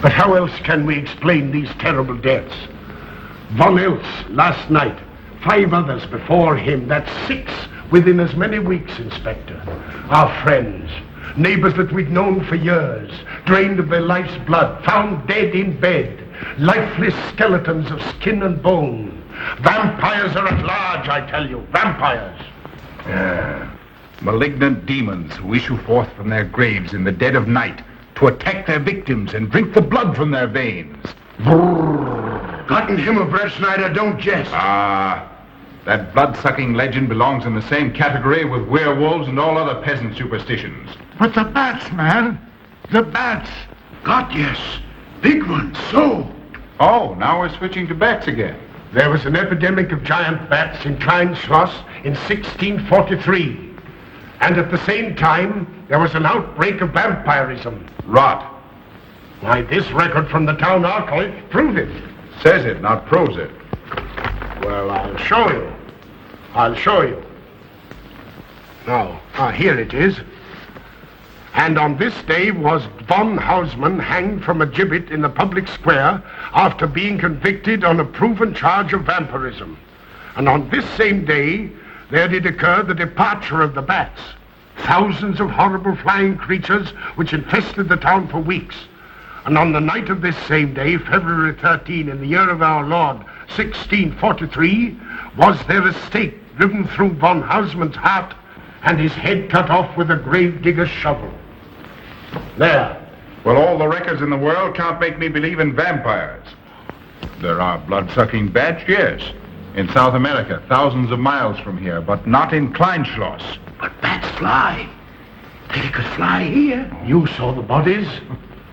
But how else can we explain these terrible deaths? Von Eltz last night, 5 others before him. That's 6 within as many weeks, Inspector. Our friends, neighbors that we'd known for years, drained of their life's blood, found dead in bed, lifeless skeletons of skin and bone. Vampires are at large, I tell you, vampires. Malignant demons who issue forth from their graves in the dead of night to attack their victims and drink the blood from their veins. Gotten Himmelbrecht, Schneider, don't jest. That blood-sucking legend belongs in the same category with werewolves and all other peasant superstitions. But the bats, man. The bats. God, yes. Big ones, so. Oh, now we're switching to bats again. There was an epidemic of giant bats in Klein Schloss in 1643. And at the same time, there was an outbreak of vampirism. Rot. Why, this record from the town archive proves it. Says it, not proves it. Well, I'll show you. Now, here it is. And on this day was von Hausmann hanged from a gibbet in the public square after being convicted on a proven charge of vampirism. And on this same day, there did occur the departure of the bats. Thousands of horrible flying creatures which infested the town for weeks. And on the night of this same day, February 13, in the year of our Lord, 1643, was there a stake driven through von Hausmann's heart and his head cut off with a grave digger's shovel. There. Well, all the records in the world can't make me believe in vampires. There are blood-sucking bats, yes. In South America, thousands of miles from here, but not in Kleinschloss. But bats fly. They could fly here. You saw the bodies.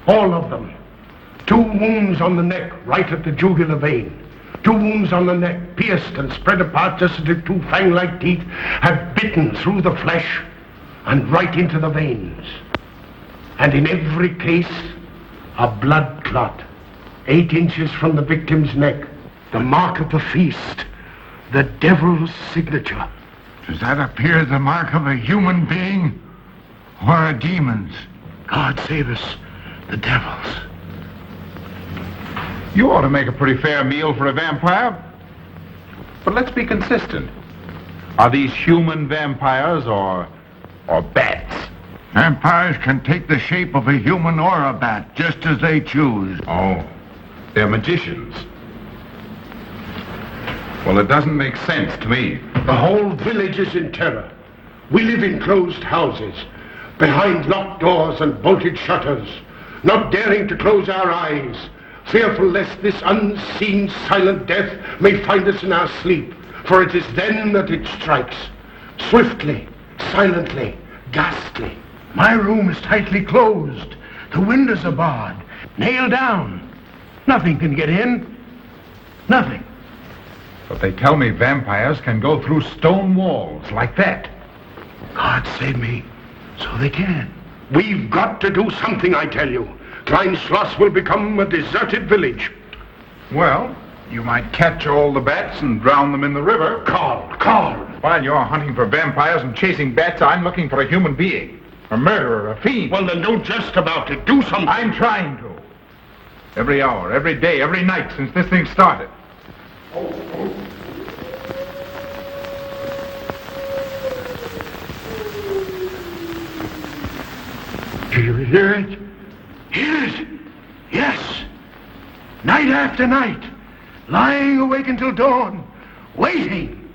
All of them. 2 wounds on the neck, right at the jugular vein. 2 wounds on the neck, pierced and spread apart just as if 2 fang-like teeth had bitten through the flesh and right into the veins. And in every case, a blood clot, 8 inches from the victim's neck. The mark of the feast, the devil's signature. Does that appear the mark of a human being or a demon's? God save us, the devil's. You ought to make a pretty fair meal for a vampire. But let's be consistent. Are these human vampires or bats? Vampires can take the shape of a human or a bat, just as they choose. Oh, they're magicians. Well, it doesn't make sense to me. The whole village is in terror. We live in closed houses, behind locked doors and bolted shutters, not daring to close our eyes, fearful lest this unseen silent death may find us in our sleep, for it is then that it strikes. Swiftly, silently, ghastly. My room is tightly closed. The windows are barred, nailed down. Nothing can get in. Nothing. But they tell me vampires can go through stone walls like that. God save me. So they can. We've got to do something, I tell you. Klein Schloss will become a deserted village. Well, you might catch all the bats and drown them in the river. Carl. While you're hunting for vampires and chasing bats, I'm looking for a human being. A murderer, a fiend. Well, then don't jest about it. Do something. I'm trying to. Every hour, every day, every night since this thing started. Do you hear it? Hear it? Yes. Night after night. Lying awake until dawn. Waiting.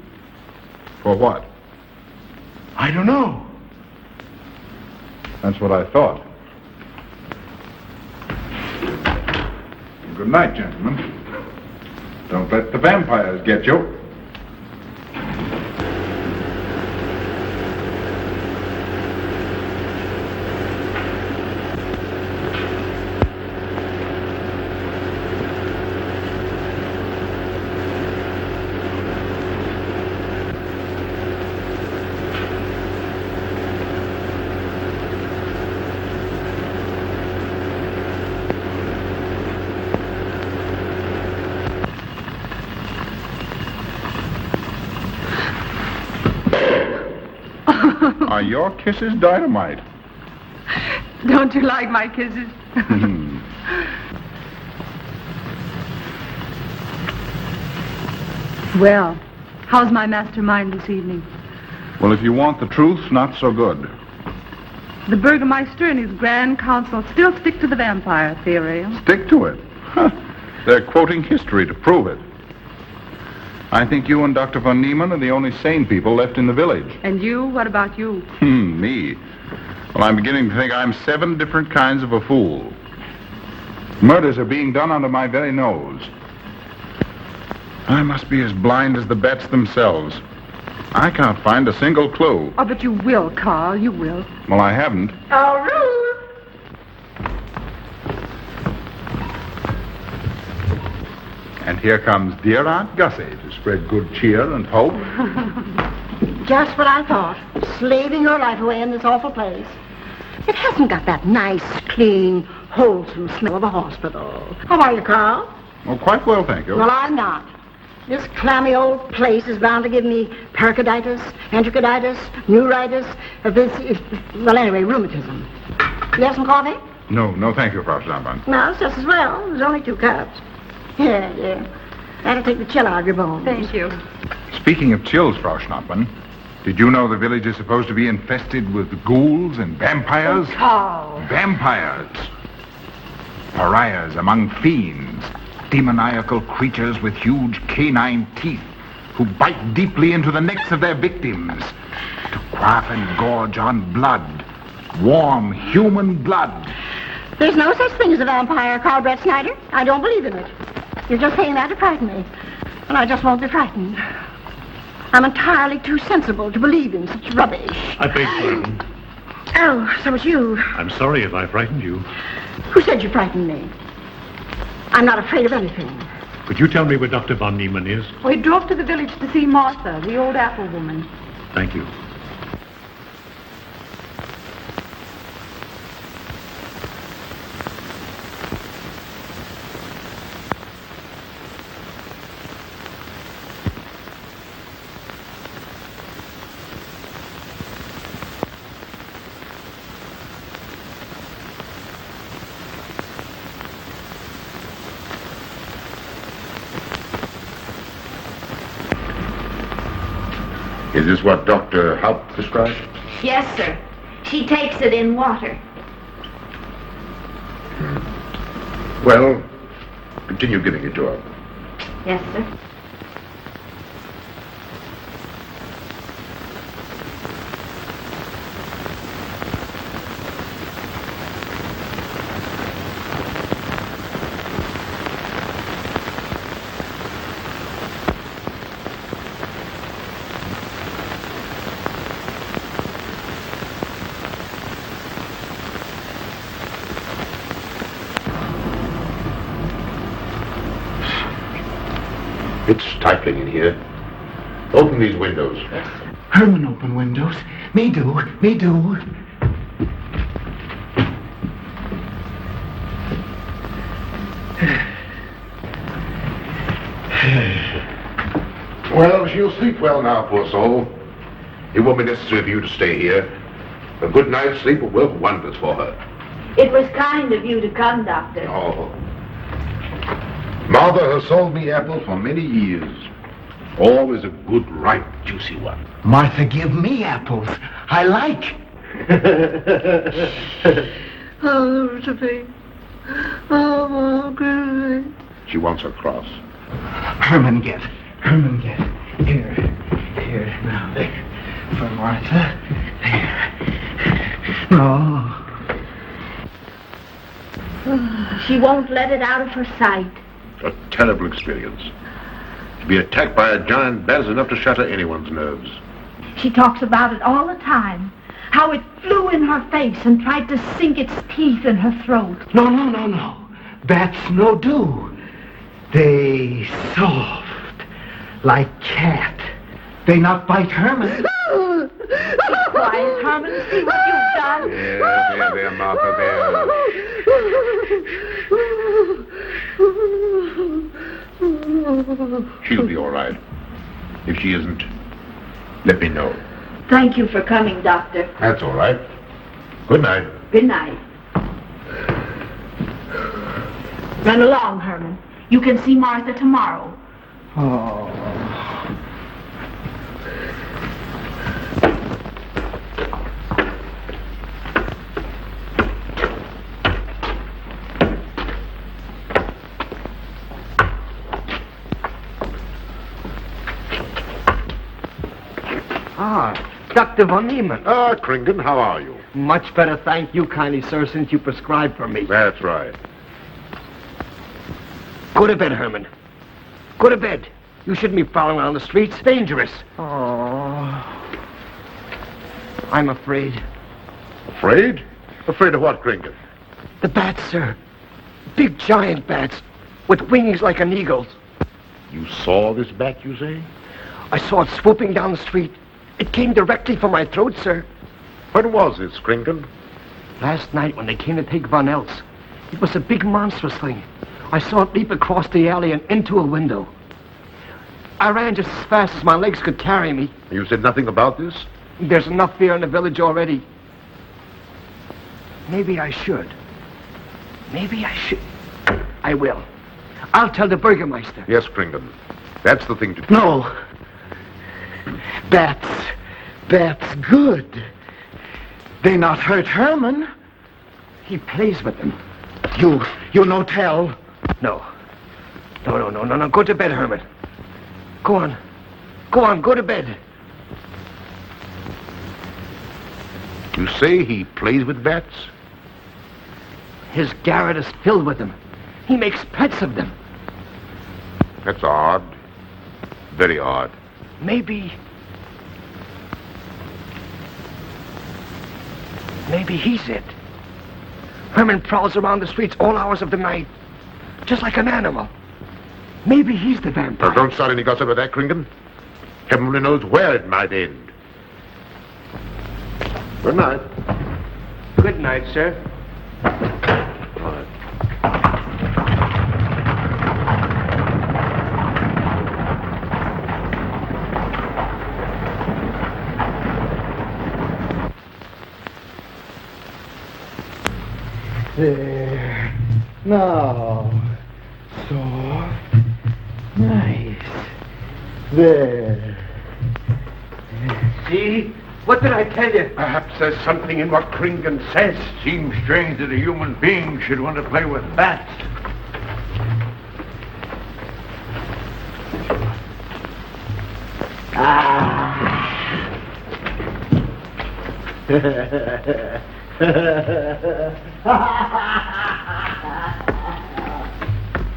For what? I don't know. That's what I thought. Good night, gentlemen. Don't let the vampires get you. Are your kisses dynamite? Don't you like my kisses? Well, how's my mastermind this evening? Well, if you want the truth, not so good. The Burgermeister and his Grand Council still stick to the vampire theory. Stick to it. Huh. They're quoting history to prove it. I think you and Dr. von Niemann are the only sane people left in the village. And you? What about you? Me? Well, I'm beginning to think I'm 7 different kinds of a fool. Murders are being done under my very nose. I must be as blind as the bats themselves. I can't find a single clue. Oh, but you will, Carl. You will. Well, I haven't. Oh, Ruth! And here comes dear Aunt Gussie to spread good cheer and hope. Just what I thought. Slaving your life away in this awful place. It hasn't got that nice, clean, wholesome smell of a hospital. How are you, Carl? Oh, quite well, thank you. Well, I'm not. This clammy old place is bound to give me pericarditis, enterocolitis, neuritis, well, anyway, rheumatism. You have some coffee? No, thank you, Frau Stammbank. No, it's just as well. There's only 2 cups. Here. That'll take the chill out of your bones. Thank you. Speaking of chills, Frau Schnappmann, did you know the village is supposed to be infested with ghouls and vampires? Oh, Carl. Vampires. Pariahs among fiends. Demoniacal creatures with huge canine teeth who bite deeply into the necks of their victims to quaff and gorge on blood. Warm human blood. There's no such thing as a vampire, Carl Brett Snyder. I don't believe in it. You're just saying that to frighten me. And I just won't be frightened. I'm entirely too sensible to believe in such rubbish. I beg pardon. Oh, so it's you. I'm sorry if I frightened you. Who said you frightened me? I'm not afraid of anything. Could you tell me where Dr. von Niemann is? We drove to the village to see Martha, the old apple woman. Thank you. Is this what Dr. Haupt prescribed? Yes, sir. She takes it in water. Well, continue giving it to her. Yes, sir. It's stifling in here. Open these windows. Herman open windows. Me do. Well, she'll sleep well now, poor soul. It won't be necessary for you to stay here. A good night's sleep will work wonders for her. It was kind of you to come, Doctor. Oh. Mother has sold me apples for many years. Always a good, ripe, juicy one. Martha give me apples. I like. Oh, Josephine. Oh, good. She wants her cross. Herman get. Here. Now, there. For Martha. There. No. She won't let it out of her sight. A terrible experience. To be attacked by a giant bat is enough to shatter anyone's nerves. She talks about it all the time. How it flew in her face and tried to sink its teeth in her throat. No. Bats no do. They soft. Like cat. They not bite Herman. Quiet, Herman. See what you've done. There, Martha, there. She'll be all right. If she isn't, let me know. Thank you for coming, Doctor. That's all right. Good night. Good night. Run along, Herman. You can see Martha tomorrow. Oh. Dr. Von Niemann. Ah, Kringen, how are you? Much better, thank you kindly, sir, since you prescribed for me. That's right. Go to bed, Herman. Go to bed. You shouldn't be prowling around the streets. Dangerous. Oh. I'm afraid. Afraid? Afraid of what, Kringen? The bats, sir. Big giant bats with wings like an eagle's. You saw this bat, you say? I saw it swooping down the street. It came directly for my throat, sir. When was this, Kringen? Last night when they came to take Von Eltz. It was a big monstrous thing. I saw it leap across the alley and into a window. I ran just as fast as my legs could carry me. You said nothing about this? There's enough fear in the village already. Maybe I should. Maybe I should. I will. I'll tell the Burgermeister. Yes, Kringen. That's the thing to do. No. Bats good. They not hurt Herman. He plays with them. You no tell. No. No. Go to bed, Herman. Go on, go to bed. You say he plays with bats? His garret is filled with them. He makes pets of them. That's odd. Very odd. Maybe he's it. Herman prowls around the streets all hours of the night, just like an animal. Maybe he's the vampire. Now, don't start any gossip of that, Kringen. Heaven only knows where it might end. Good night. Good night, sir. There. Now. Soft. Nice. There. See? What did I tell you? Perhaps there's something in what Kringen says. Seems strange that a human being should want to play with bats.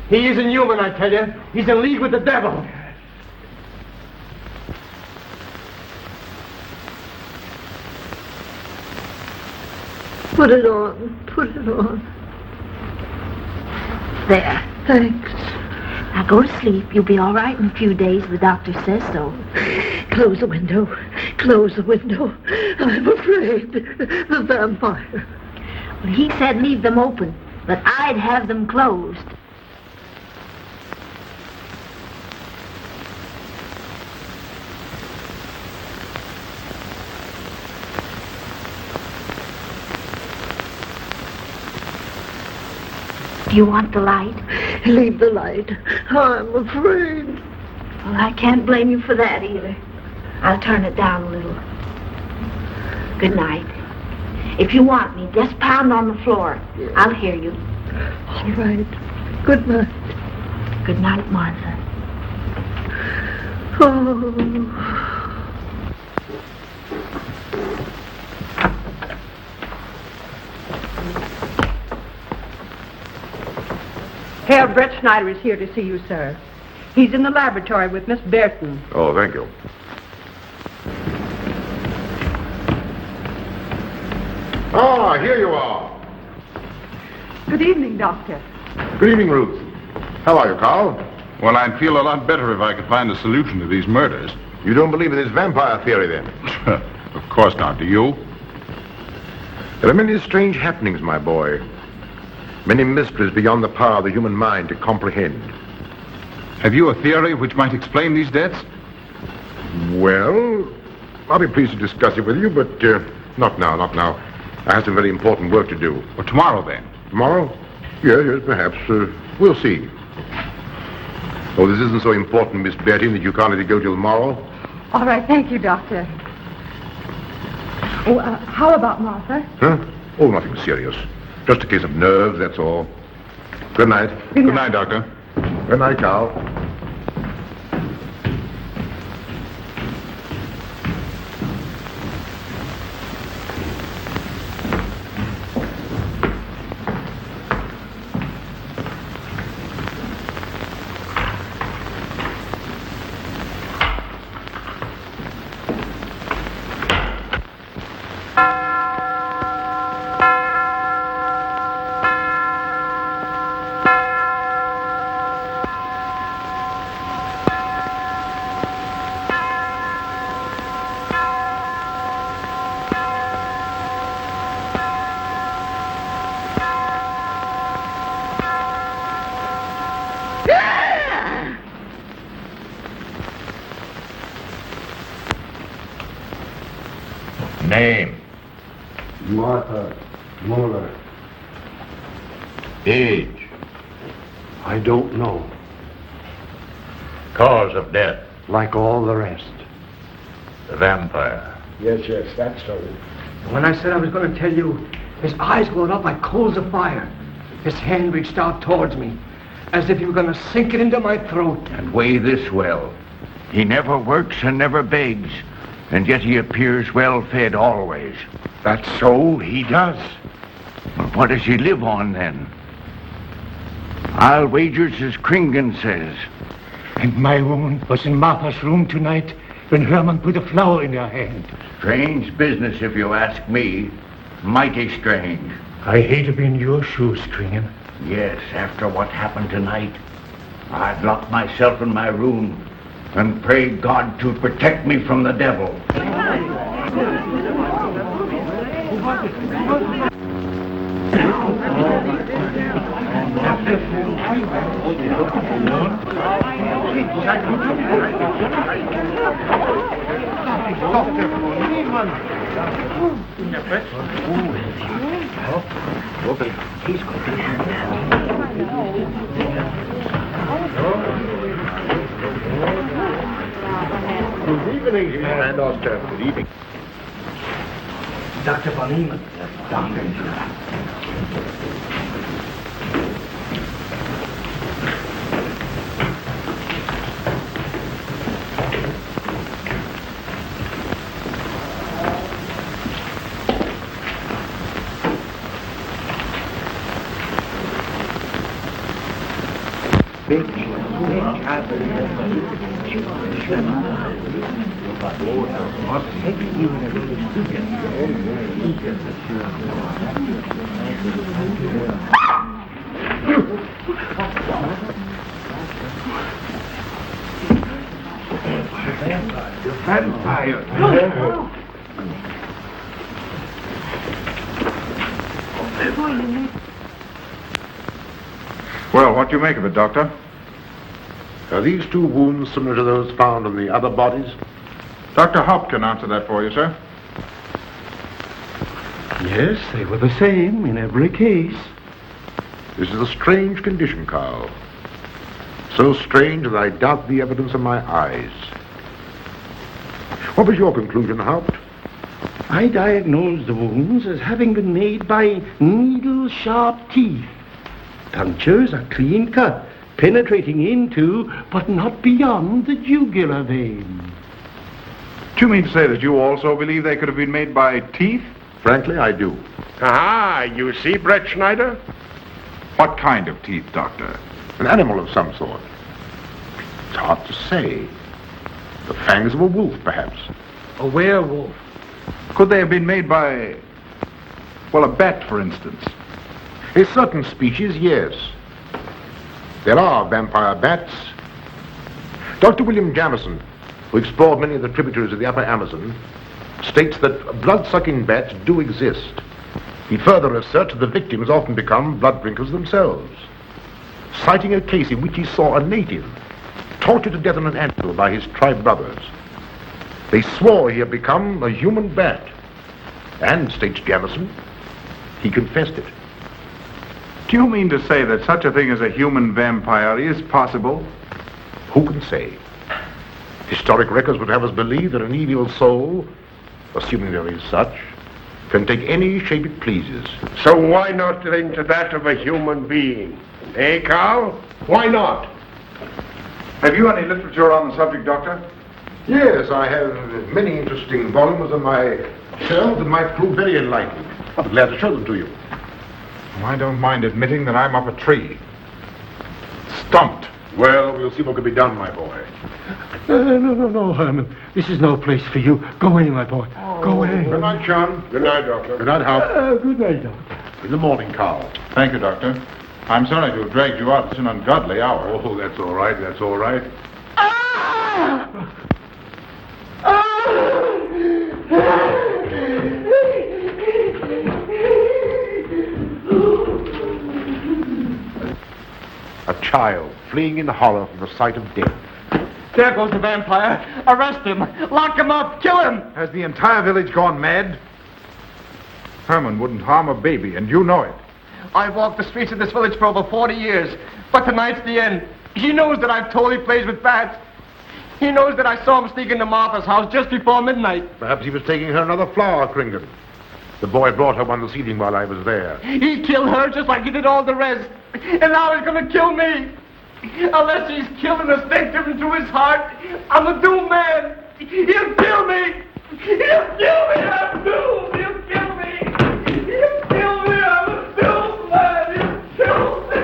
He isn't human, I tell you. He's in league with the devil. Put it on. There. Thanks. Now go to sleep. You'll be all right in a few days. The doctor says so. Close the window. I'm afraid. The vampire. Well, he said leave them open, but I'd have them closed. Do you want the light? Leave the light. I'm afraid. Well, I can't blame you for that either. I'll turn it down a little. Good night. If you want me, just pound on the floor. Yes. I'll hear you. All right. Good night. Good night, Martha. Oh. Herr Brett Schneider is here to see you, sir. He's in the laboratory with Miss Burton. Oh, thank you. Ah, here you are. Good evening, Doctor. Good evening, Ruth. How are you, Carl? Well, I'd feel a lot better if I could find a solution to these murders. You don't believe in this vampire theory, then? Of course not. Do you? There are many strange happenings, my boy. Many mysteries beyond the power of the human mind to comprehend. Have you a theory which might explain these deaths? Well, I'll be pleased to discuss it with you, but not now. I have some very important work to do. Well, tomorrow, then. Tomorrow? Yes, perhaps. We'll see. Oh, this isn't so important, Miss Betty, that you can't let it go till tomorrow. All right, thank you, Doctor. Oh, how about Martha? Huh? Oh, nothing serious. Just a case of nerves, that's all. Good night. Good night, Doctor. Good night, Carl. Name. Martha Muller. Age. I don't know. Cause of death. Like all the rest. The vampire. Yes, that's so. When I said I was going to tell you, his eyes glowed up like coals of fire. His hand reached out towards me, as if he were going to sink it into my throat. And weigh this well. He never works and never begs, and yet he appears well-fed always. That's so, he does. Well, what does he live on, then? I'll wager it's as Kringen says. And my woman was in Martha's room tonight when Herman put a flower in her hand. Strange business, if you ask me. Mighty strange. I hate to be in your shoes, Kringen. Yes, after what happened tonight, I'd lock myself in my room and pray God to protect me from the devil. Good evening, and Oscar. Good evening. Dr. von Niemann. Doctor. Vampire. Well, what do you make of it, Doctor? Are these two wounds similar to those found on the other bodies? Dr. Haupt can answer that for you, sir. Yes, they were the same in every case. This is a strange condition, Carl. So strange that I doubt the evidence of my eyes. What was your conclusion, Haupt? I diagnosed the wounds as having been made by needle-sharp teeth. Punctures are clean cut, penetrating into, but not beyond, the jugular vein. Do you mean to say that you also believe they could have been made by teeth? Frankly, I do. Ah, you see, Brett Schneider? What kind of teeth, Doctor? An animal of some sort. It's hard to say. The fangs of a wolf, perhaps. A werewolf. Could they have been made by, well, a bat, for instance? A certain species, yes. There are vampire bats. Dr. William Jamison, who explored many of the tributaries of the upper Amazon, states that blood-sucking bats do exist. He further asserts that the victims often become blood drinkers themselves, citing a case in which he saw a native tortured to death on an anthill by his tribe brothers. They swore he had become a human bat, and, states Jamison, he confessed it. Do you mean to say that such a thing as a human vampire is possible? Who can say? Historic records would have us believe that an evil soul, assuming there is such, can take any shape it pleases. So why not into that of a human being? Eh, Carl? Why not? Have you any literature on the subject, Doctor? Yes, I have many interesting volumes on my shelf that might prove very enlightening. I'll be glad to show them to you. I don't mind admitting that I'm up a tree. Stumped. Well, we'll see what can be done, my boy. No, Herman. This is no place for you. Go away, my boy. Go away. Good night, John. Good night, Doctor. Good night, Hal. Good night, Doctor. In the morning, Carl. Thank you, Doctor. I'm sorry to have dragged you out at an ungodly hour. Oh, that's all right. That's all right. A child fleeing in horror from the sight of death. There goes the vampire. Arrest him. Lock him up. Kill him. Has the entire village gone mad? Herman wouldn't harm a baby, and you know it. I've walked the streets of this village for over 40 years, but tonight's the end. He knows that I've told he plays with bats. He knows that I saw him sneak into Martha's house just before midnight. Perhaps he was taking her another flower, Kringle. The boy brought her one this evening while I was there. He killed her just like he did all the rest. And now he's going to kill me. Unless he's killed an stake driven through his heart, I'm a doomed man. He'll kill me. He'll kill me. I'm doomed. He'll kill me. He'll kill me. I'm a doomed man. He'll kill me.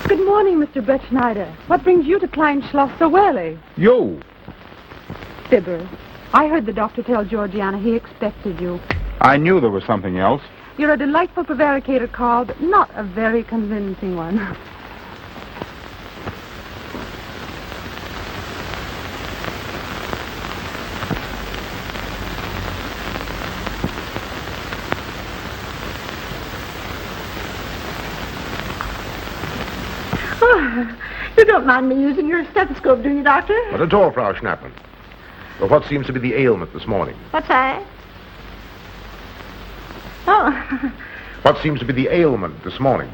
Good morning, Mr. Brett Schneider. What brings you to Klein Schloss so early? You. Fibber, I heard the doctor tell Georgiana he expected you. I knew there was something else. You're a delightful prevaricator, Carl, but not a very convincing one. You don't mind me using your stethoscope, do you, Doctor? Not at all, Frau Schnappen. But what seems to be the ailment this morning? What's that? Oh. What seems to be the ailment this morning?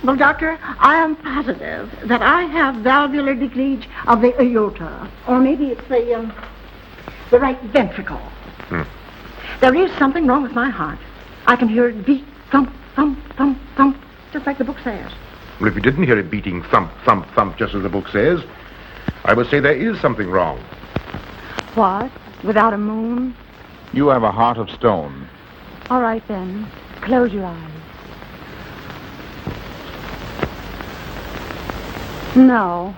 Well, Doctor, I am positive that I have valvular leakage of the aorta. Or maybe it's the right ventricle. There is something wrong with my heart. I can hear it beat, thump, thump, thump, thump, just like the book says. Well, if you didn't hear it beating thump, thump, thump, just as the book says, I would say there is something wrong. What? Without a moon? You have a heart of stone. All right, then. Close your eyes. No.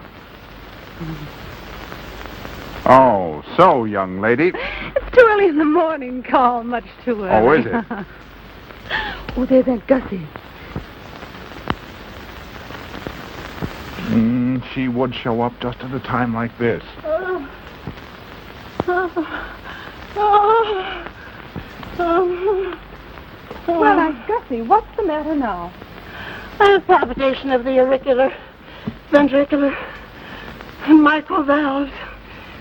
Oh, so, young lady. It's too early in the morning, Carl. Much too early. Oh, is it? Oh, there's Aunt Gussie. She would show up just at a time like this. Well, Aunt Gussie, what's the matter now? I have palpitation of the auricular, ventricular, and mitral valves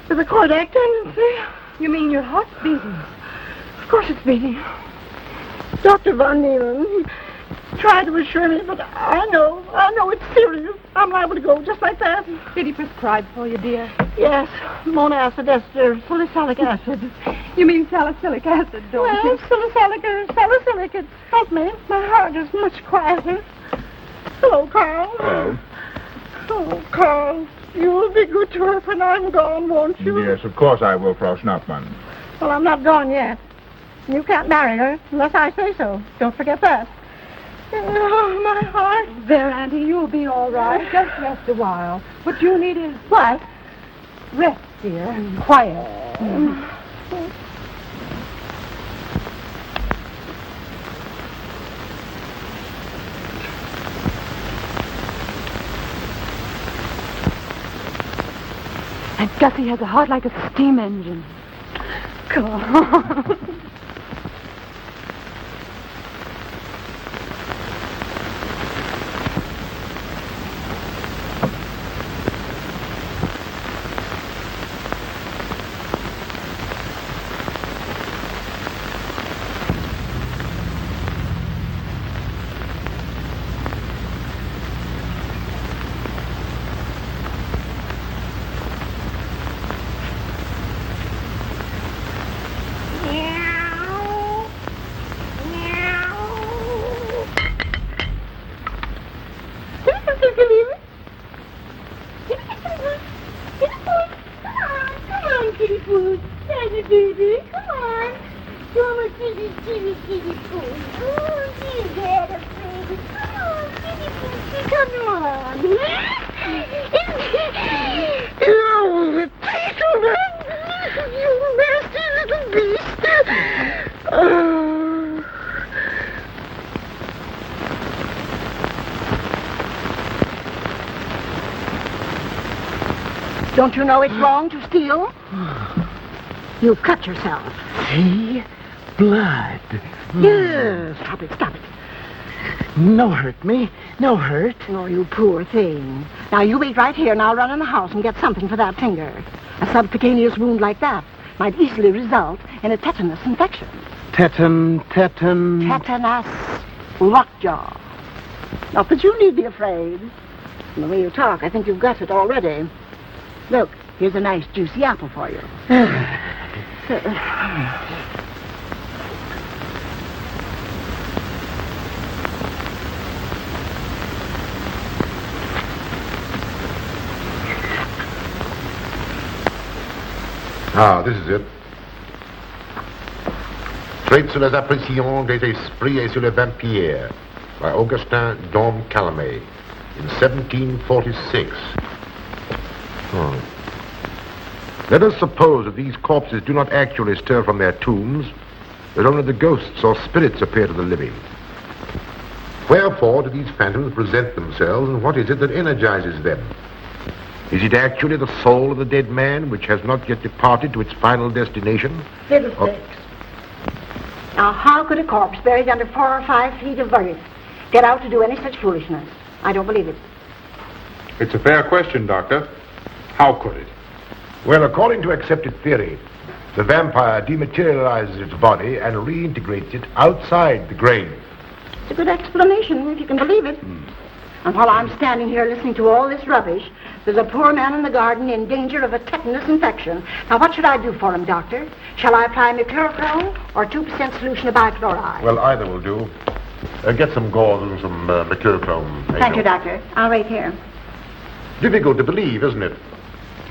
with a cardiac tendency. You mean your heart's beating? Of course it's beating. Dr. Von Neelan tried to assure me, but I know it's serious. I'm liable to go just like that. Did he prescribe for you, dear? Yes, monacid ester, salicylic acid. You mean salicylic acid, don't you? Salicylic, help me. My heart is much quieter. Hello, Carl. Hello. Oh, Carl, you'll be good to her when I'm gone, won't you? Yes, of course I will, Frau Schnappmann. Well, I'm not gone yet. You can't marry her unless I say so. Don't forget that. Oh, my heart. There, Auntie, you'll be all right. Just rest a while. What you need is... What? Rest, dear, and quiet. And Gussie has a heart like a steam engine. Come on. Yeah. baby. Come on. You're my kitty, kitty, kitty poo. Oh, you get it, baby. Come on, kitty poo. Come on. Oh, the tickle, you nasty little beast. Oh. Don't you know it's wrong to steal? You've cut yourself. See? Blood. Yes. Stop it, stop it. No hurt me. No hurt. Oh, you poor thing. Now, you wait right here, and I'll run in the house and get something for that finger. A subcutaneous wound like that might easily result in a tetanus infection. Tetanus. Tetanus. Lockjaw. Not that you need be afraid. From the way you talk, I think you've got it already. Look, here's a nice juicy apple for you. Ah, this is it. Traits sur les impressions des esprits et sur les vampires by Augustin Dom Calamé in 1746. Let us suppose that these corpses do not actually stir from their tombs, that only the ghosts or spirits appear to the living. Wherefore do these phantoms present themselves, and what is it that energizes them? Is it actually the soul of the dead man which has not yet departed to its final destination? Fiddlesticks. Now, how could a corpse buried under 4 or 5 feet of earth get out to do any such foolishness? I don't believe it. It's a fair question, Doctor. How could it? Well, according to accepted theory, the vampire dematerializes its body and reintegrates it outside the grave. It's a good explanation, if you can believe it. And while I'm standing here listening to all this rubbish, there's a poor man in the garden in danger of a tetanus infection. Now, what should I do for him, Doctor? Shall I apply mercurochrome or 2% solution of bichloride? Well, either will do. Get some gauze and some mercurochrome. Thank you, Doctor. I'll wait here. Difficult to believe, isn't it?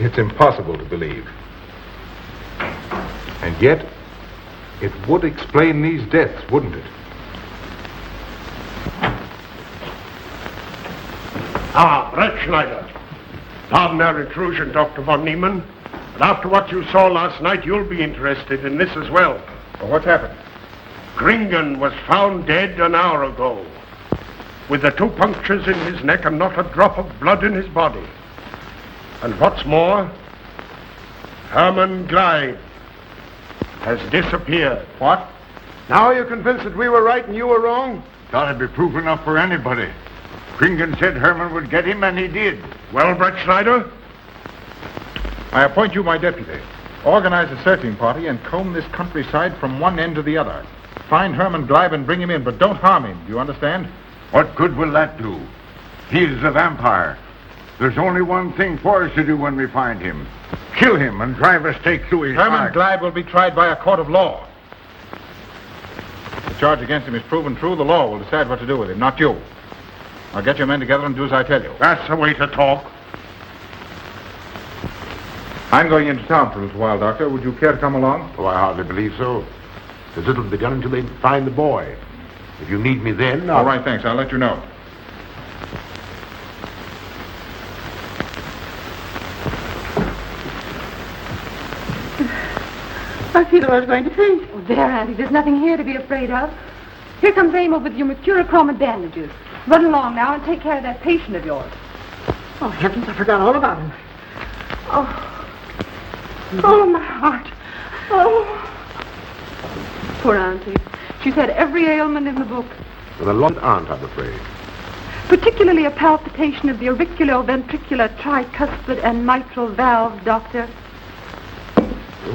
It's impossible to believe. And yet, it would explain these deaths, wouldn't it? Ah, Brett Schneider. Pardon our intrusion, Dr. von Niemann. But after what you saw last night, you'll be interested in this as well. Well, what's happened? Gringen was found dead an hour ago, with the 2 punctures in his neck and not a drop of blood in his body. And what's more, Herman Gleib has disappeared. What? Now you're convinced that we were right and you were wrong? That'd be proof enough for anybody. Gringen said Herman would get him, and he did. Well, Brett Schneider? I appoint you my deputy. Organize a searching party and comb this countryside from one end to the other. Find Herman Gleib and bring him in, but don't harm him. Do you understand? What good will that do? He is a vampire. There's only one thing for us to do when we find him. Kill him and drive a stake through his Herman heart. Gleib will be tried by a court of law. If the charge against him is proven true, the law will decide what to do with him, not you. Now get your men together and do as I tell you. That's the way to talk. I'm going into town for a little while, Doctor. Would you care to come along? Oh, I hardly believe so. There's little to be done until they find the boy. If you need me then, All right, thanks. I'll let you know. I feel I was going to faint. Oh, there, Auntie, there's nothing here to be afraid of. Here comes Amo with your mercurochrome and bandages. Run along now and take care of that patient of yours. Oh, heavens, I forgot all about him. Oh, my heart. Oh. Poor Auntie. She's had every ailment in the book. and a lot aren't, I'm afraid. Particularly a palpitation of the auriculoventricular tricuspid and mitral valve, Doctor.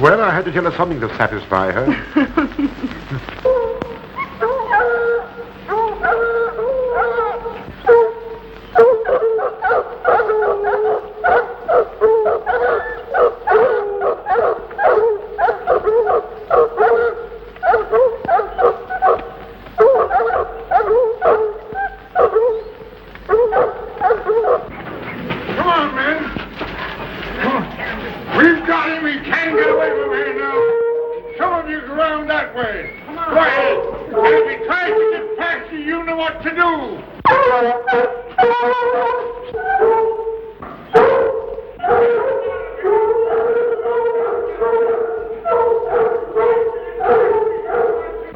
Well, I had to tell her something to satisfy her. Come on, men. Come on. We've got him. He can't get away from here now. me what to do.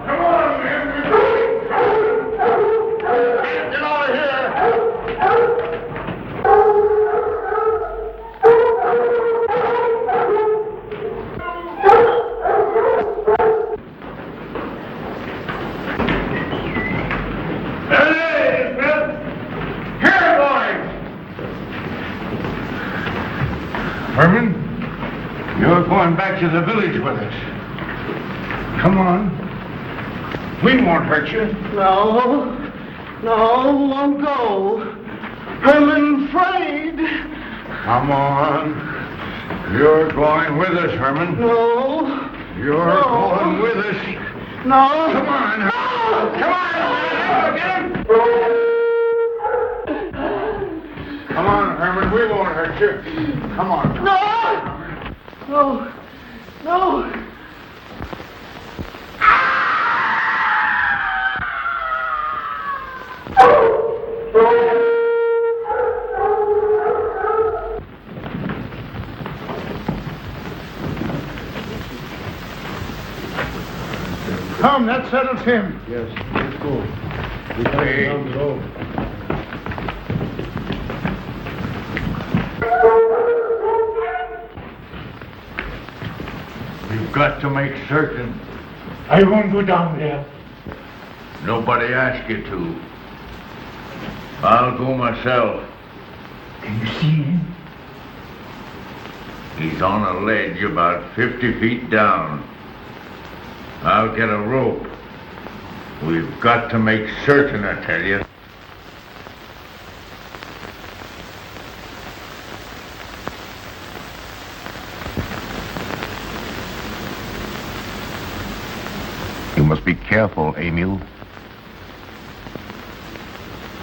Come on, man. Get out of here. Hey, Bill. Here, boys. Herman, you're going back to the village with us. Come on. We won't hurt you. No, won't go. Herman afraid. Come on. You're going with us, Herman. No. You're going with us. No. Come on. No. Come on, Herman. Get him. Come on, Herman. We won't hurt you. Come on. No. Come, that settles him. Yes, let's go. We're coming down the road. We've got to make certain. I won't go down there. Nobody asked you to. I'll go myself. Can you see him? He's on a ledge about 50 feet down. I'll get a rope. We've got to make certain, I tell you. You must be careful, Emil.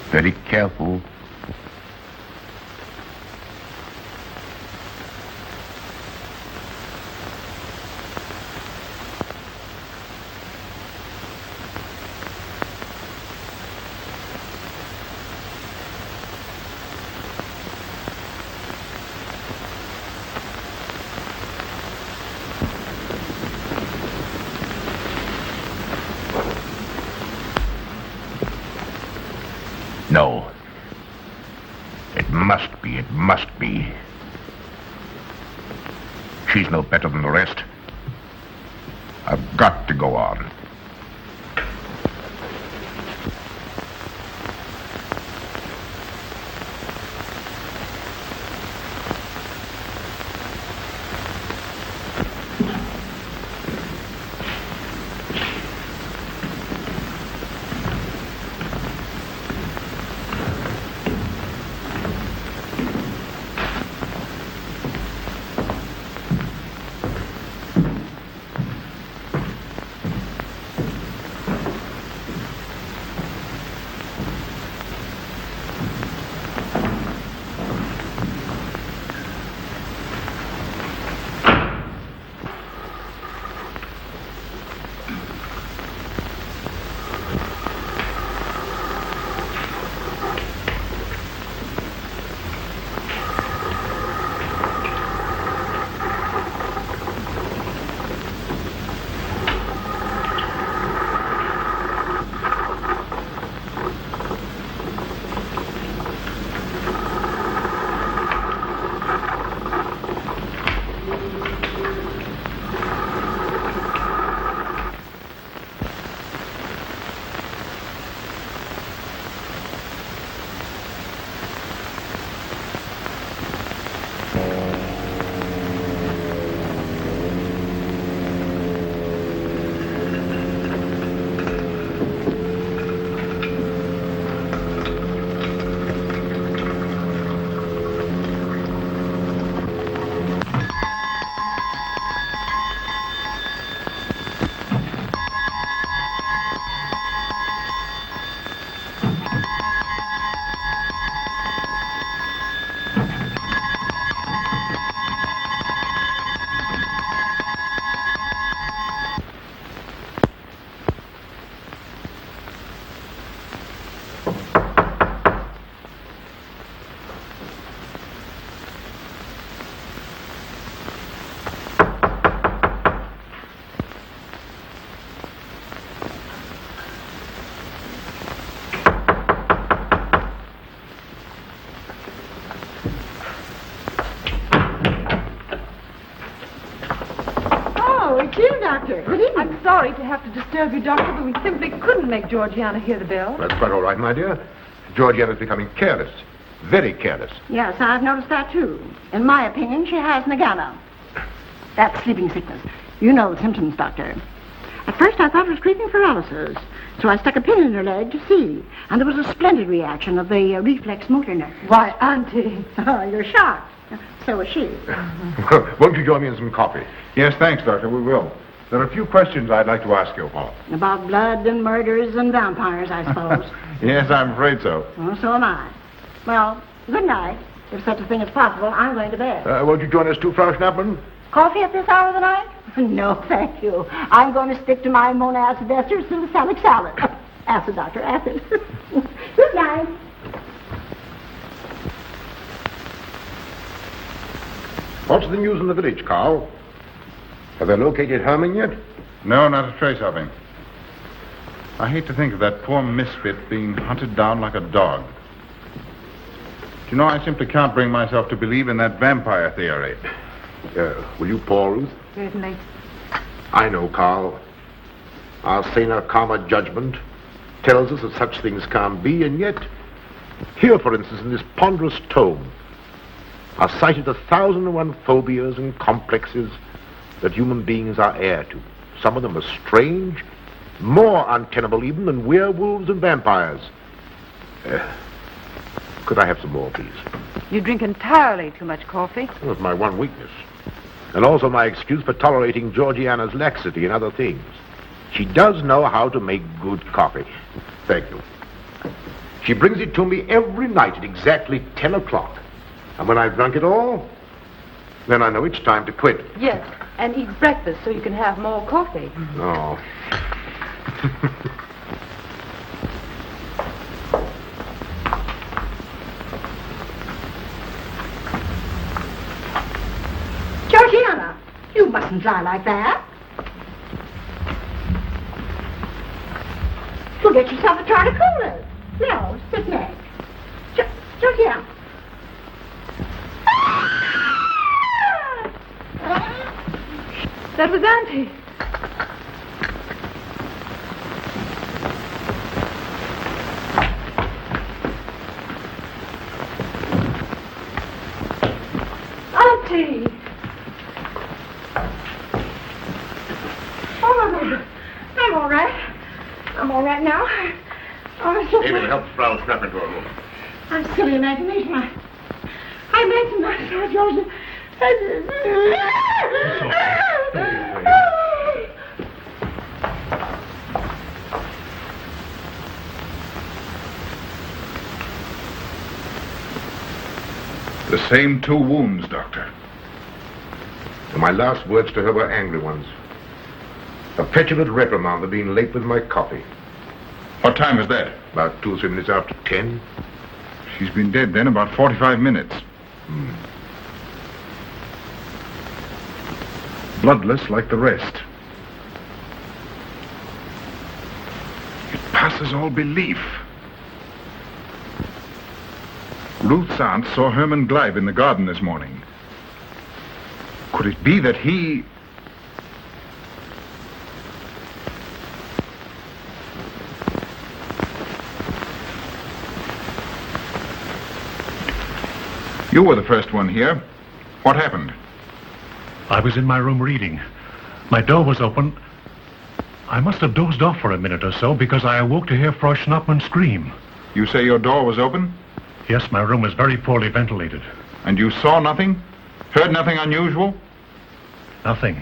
Very careful. No. It must be. She's no better than the rest. I've got to go on. Doctor. Good evening. I'm sorry to have to disturb you, Doctor, but we simply couldn't make Georgiana hear the bell. That's quite all right, my dear. Georgiana's becoming careless. Very careless. Yes, I've noticed that, too. In my opinion, she has Nagana. That's sleeping sickness. You know the symptoms, Doctor. At first, I thought it was creeping paralysis, so I stuck a pin in her leg to see, and there was a splendid reaction of the reflex motor nerve. Why, Auntie. Oh, you're shocked. So was she. Won't you join me in some coffee? Yes, thanks, Doctor. We will. There are a few questions I'd like to ask you, Paul. About blood and murders and vampires, I suppose. Yes, I'm afraid so. Oh, so am I. Well, good night. If such a thing is possible, I'm going to bed. Won't you join us too, Frau Schnappmann? Coffee at this hour of the night? No, thank you. I'm going to stick to my monacid ester salicylic salad. Acid, Doctor, acid. Good night. What's the news in the village, Carl? Have they located Herman yet? No, not a trace of him. I hate to think of that poor misfit being hunted down like a dog. You know, I simply can't bring myself to believe in that vampire theory. Will you pour, Ruth? Certainly. I know, Carl. Our saner, calmer judgment tells us that such things can't be, and yet, here, for instance, in this ponderous tome, are cited 1,001 phobias and complexes that human beings are heir to. Some of them are strange, more untenable even than werewolves and vampires. Could I have some more, please? You drink entirely too much coffee. That's my one weakness. And also my excuse for tolerating Georgiana's laxity and other things. She does know how to make good coffee. Thank you. She brings it to me every night at exactly 10 o'clock. And when I've drunk it all, then I know it's time to quit. Yes, and eat breakfast so you can have more coffee. No. Georgiana, you mustn't lie like that. You'll get yourself a jar to cool it. No, sit next. Georgiana. That was Auntie. Auntie! Oh, I'm all right. I'm all right now. David, help Frau Schnappmann to her room. I'm silly imagination. I imagine myself, Georgia. The same 2 wounds, Doctor. And my last words to her were angry ones. A petulant reprimand for being late with my coffee. What time is that? About 2 or 3 minutes after 10. She's been dead then about 45 minutes. Bloodless like the rest. It passes all belief. Ruth's aunt saw Herman Gleib in the garden this morning. Could it be that he... You were the first one here. What happened? I was in my room reading. My door was open. I must have dozed off for a minute or so because I awoke to hear Frau Schnappmann scream. You say your door was open? Yes, my room was very poorly ventilated. And you saw nothing? Heard nothing unusual? Nothing.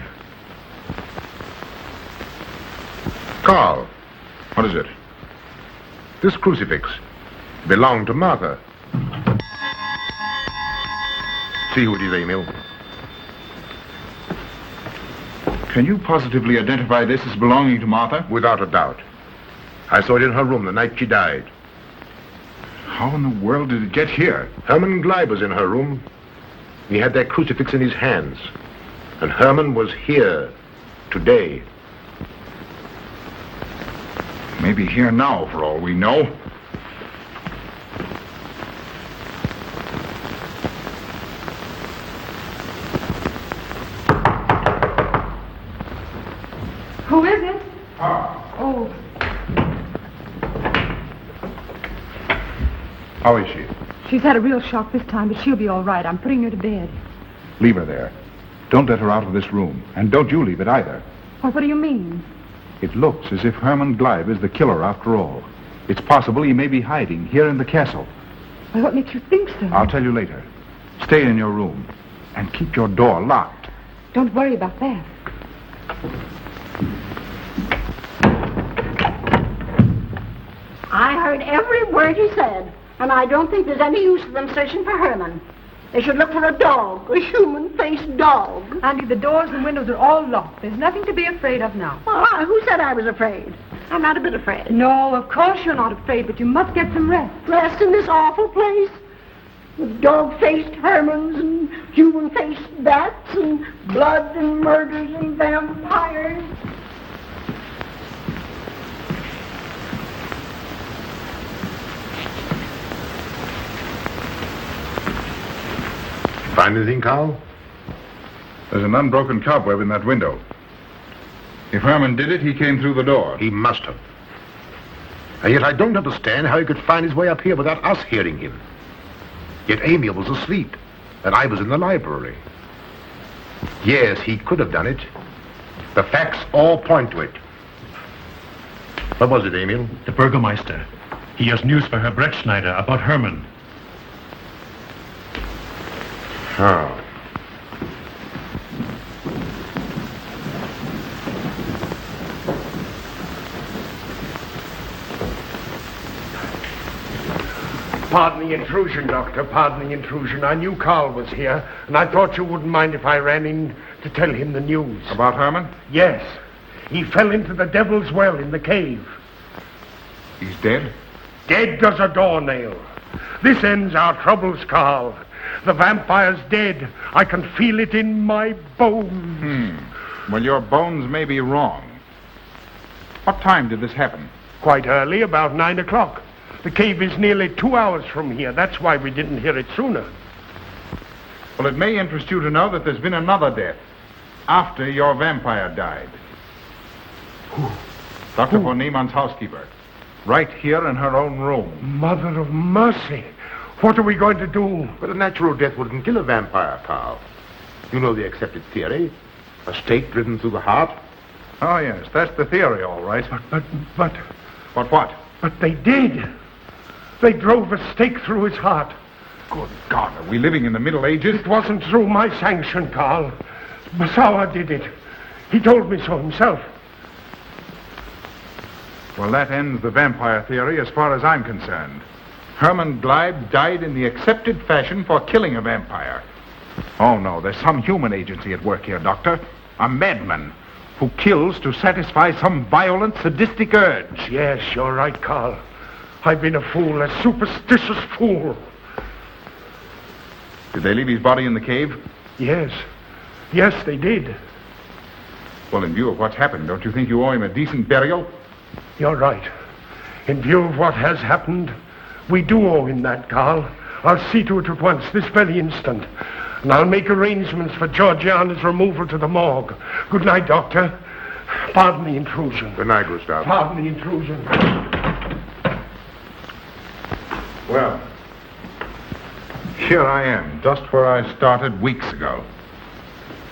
Carl. What is it? This crucifix belonged to Martha. See who it is, Emil. Can you positively identify this as belonging to Martha? Without a doubt. I saw it in her room the night she died. How in the world did it get here? Herman Gleib was in her room. He had that crucifix in his hands. And Herman was here today. Maybe here now, for all we know. Who is it? Oh. How is she? She's had a real shock this time, but she'll be all right. I'm putting her to bed. Leave her there. Don't let her out of this room. And don't you leave it either. Well, what do you mean? It looks as if Herman Gleib is the killer after all. It's possible he may be hiding here in the castle. Well, what makes you think so? I'll tell you later. Stay in your room and keep your door locked. Don't worry about that. I heard every word he said, and I don't think there's any use of them searching for Herman. They should look for a dog, a human-faced dog. Andy, the doors and windows are all locked. There's nothing to be afraid of now. Well, who said I was afraid? I'm not a bit afraid. No, of course you're not afraid, but you must get some rest. Rest in this awful place? With dog-faced Hermans and human-faced bats and blood and murders and vampires. Find anything, Carl? There's an unbroken cobweb in that window. If Herman did it, he came through the door. He must have. And yet I don't understand how he could find his way up here without us hearing him. Yet Amy was asleep, and I was in the library. Yes, he could have done it. The facts all point to it. What was it, Emil? The Burgermeister. He has news for Herr Brettschneider about Herman. Oh. Pardon the intrusion, Doctor. Pardon the intrusion. I knew Carl was here, and I thought you wouldn't mind if I ran in to tell him the news. About Herman? Yes. He fell into the Devil's Well in the cave. He's dead? Dead as a doornail. This ends our troubles, Carl. The vampire's dead. I can feel it in my bones. Well, your bones may be wrong. What time did this happen? Quite early, about 9 o'clock. The cave is nearly 2 hours from here. That's why we didn't hear it sooner. Well, it may interest you to know that there's been another death after your vampire died. Dr. von Niemann's housekeeper. Right here in her own room. Mother of mercy. What are we going to do? But a natural death wouldn't kill a vampire, Carl. You know the accepted theory. A stake driven through the heart. Oh, yes, that's the theory, all right. But... But what? But they did. They drove a stake through his heart. Good God, are we living in the Middle Ages? It wasn't through my sanction, Carl. Massawa did it. He told me so himself. Well, that ends the vampire theory as far as I'm concerned. Herman Gleib died in the accepted fashion for killing a vampire. Oh, no, there's some human agency at work here, Doctor. A madman who kills to satisfy some violent, sadistic urge. Yes, you're right, Carl. I've been a fool, a superstitious fool. Did they leave his body in the cave? Yes. Yes, they did. Well, in view of what's happened, don't you think you owe him a decent burial? You're right. In view of what has happened, we do owe him that, Carl. I'll see to it at once, this very instant. And I'll make arrangements for Georgiana's removal to the morgue. Good night, Doctor. Pardon the intrusion. Good night, Gustav. Pardon the intrusion. Well, here I am, just where I started weeks ago.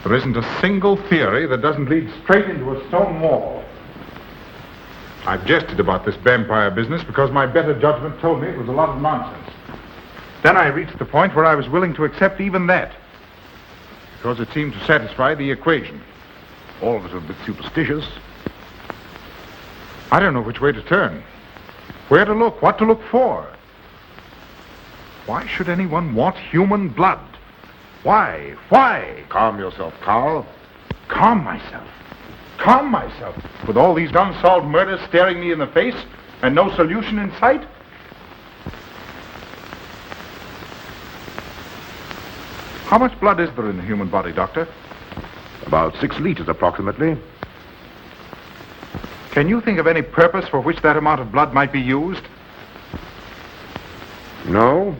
There isn't a single theory that doesn't lead straight into a stone wall. I've jested about this vampire business because my better judgment told me it was a lot of nonsense. Then I reached the point where I was willing to accept even that, because it seemed to satisfy the equation. All of us are a bit superstitious. I don't know which way to turn, where to look, what to look for. Why should anyone want human blood? Why? Why? Calm yourself, Carl. Calm myself. Calm myself. With all these unsolved murders staring me in the face and no solution in sight? How much blood is there in the human body, Doctor? About 6 liters, approximately. Can you think of any purpose for which that amount of blood might be used? No.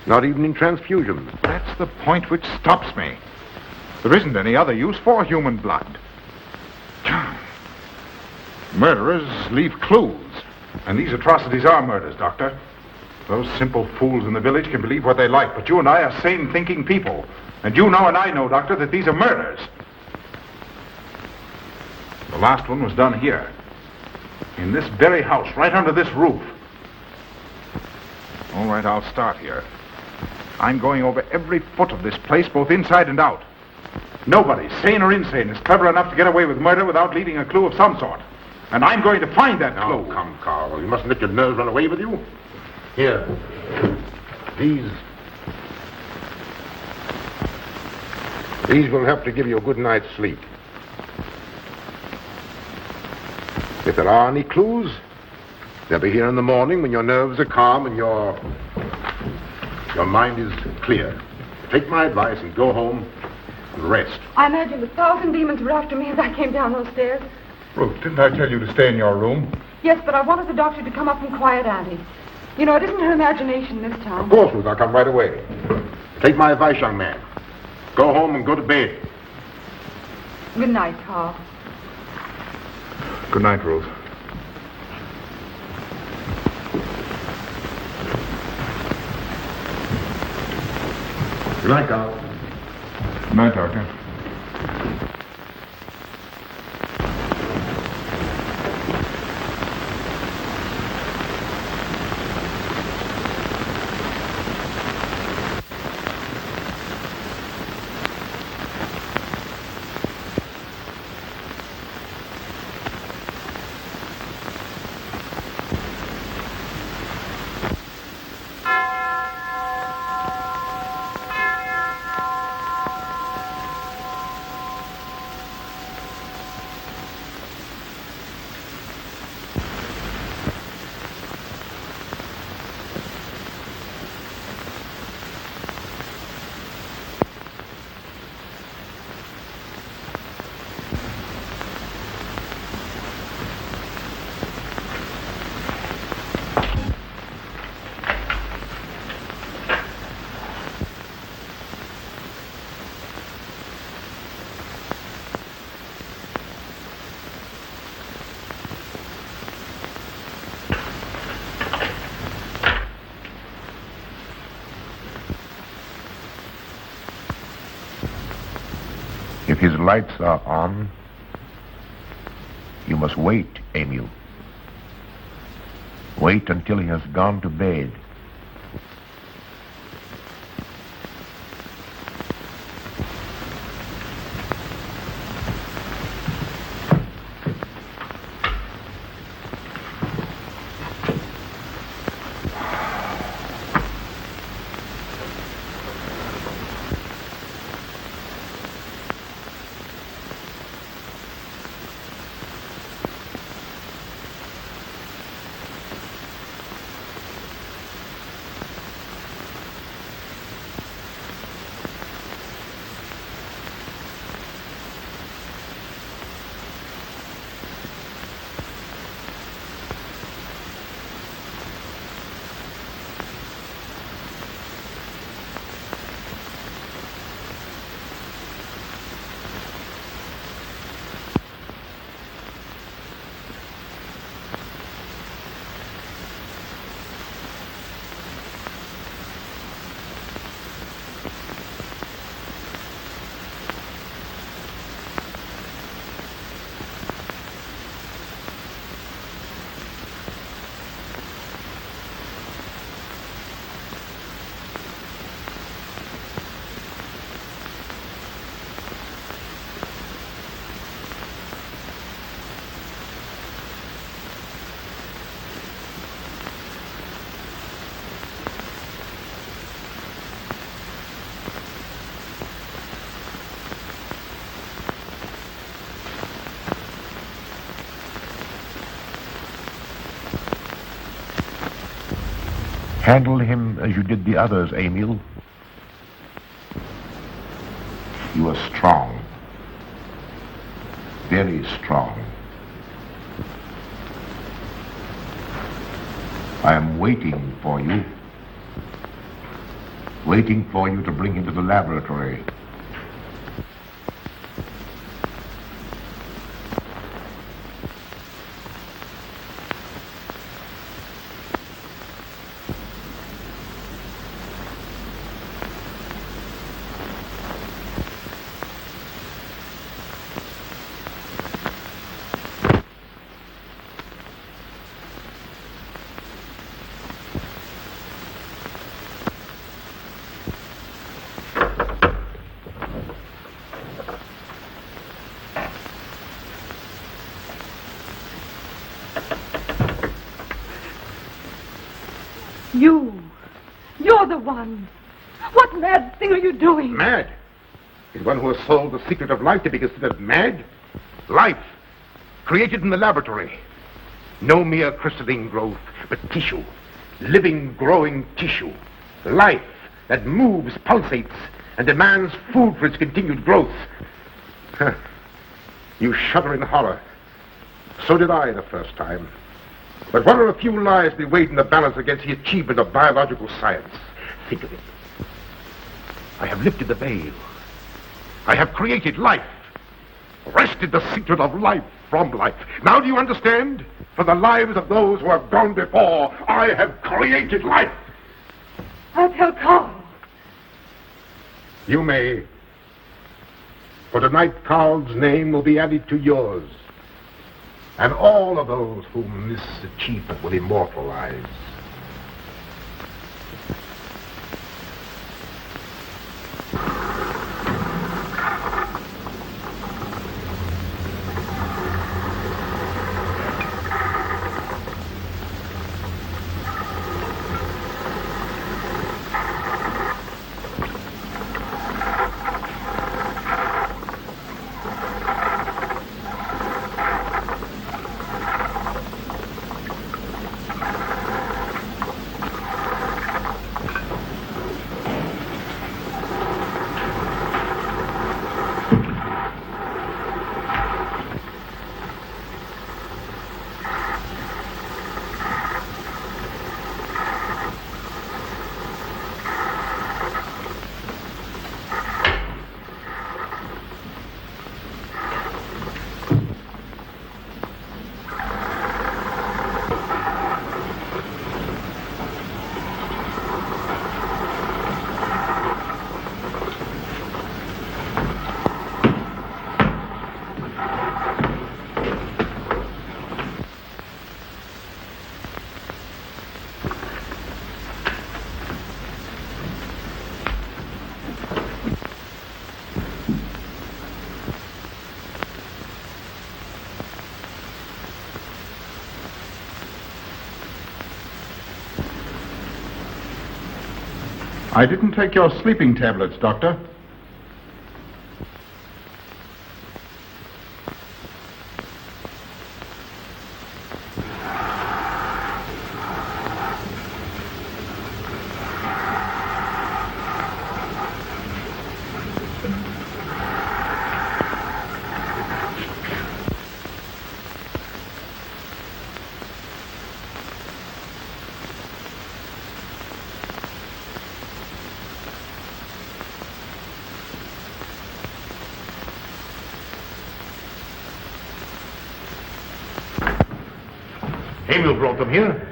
Not even in transfusion. That's the point which stops me. There isn't any other use for human blood. Murderers leave clues. And these atrocities are murders, Doctor. Those simple fools in the village can believe what they like, but you and I are sane thinking people. And you know and I know, Doctor, that these are murders. The last one was done here. In this very house, right under this roof. All right, I'll start here. I'm going over every foot of this place, both inside and out. Nobody, sane or insane, is clever enough to get away with murder without leaving a clue of some sort. And I'm going to find that clue. Oh, come, Carl. You mustn't let your nerves run away with you. Here. These will help to give you a good night's sleep. If there are any clues, they'll be here in the morning when your nerves are calm and your mind is clear. Take my advice and go home and rest. I imagine 1,000 demons were after me as I came down those stairs. Ruth, didn't I tell you to stay in your room? Yes, but I wanted the doctor to come up and quiet Auntie. You know, it isn't her imagination this time. Of course, Ruth, I'll come right away. Take my advice, young man. Go home and go to bed. Good night, Carl. Good night, Ruth. Good night, Carl. Good night, Doctor. If his lights are on, you must wait, Emil. Wait until he has gone to bed. Handle him as you did the others, Emil. You are strong. Very strong. I am waiting for you. Waiting for you to bring him to the laboratory. You're the one. What mad thing are you doing? Mad? Is one who has solved the secret of life to be considered mad? Life, created in the laboratory. No mere crystalline growth, but tissue. Living, growing tissue. Life that moves, pulsates, and demands food for its continued growth. You shudder in horror. So did I the first time. But what are a few lives be weighed in the balance against the achievement of biological science? Think of it. I have lifted the veil. I have created life. Wrested the secret of life from life. Now do you understand? For the lives of those who have gone before, I have created life. I'll tell Carl. You may. For tonight, Carl's name will be added to yours. And all of those whom this achievement will immortalize. I didn't take your sleeping tablets, Doctor. Emil brought them here.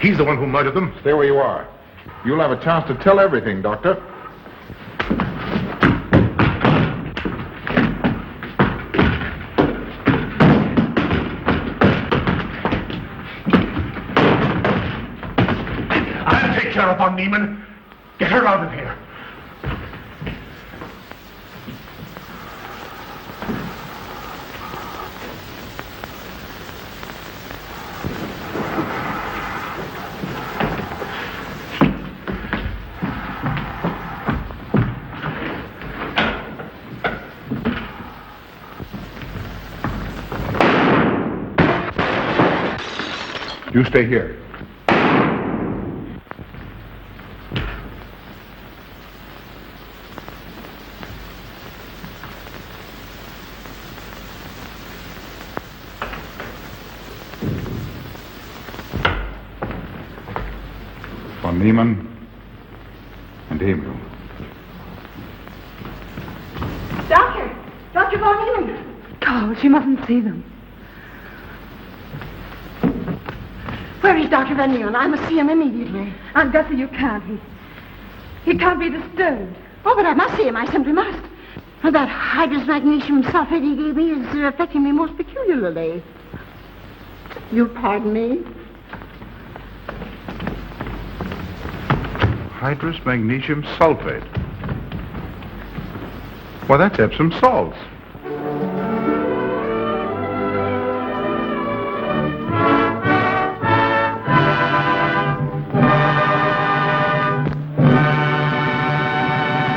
He's the one who murdered them. Stay where you are. You'll have a chance to tell everything, Doctor. I'll take care of von Niemann. Get her out of here. You stay here. Von Niemann and Emil. Doctor! Dr. von Niemann! Carl, she mustn't see them. Where is Dr. Van Neelen? I must see him immediately. Aunt Gussie, you can't. He can't be disturbed. Oh, but I must see him. I simply must. And that hydrous magnesium sulfate he gave me is affecting me most peculiarly. You'll pardon me? Hydrous magnesium sulfate. Well, that's Epsom salts.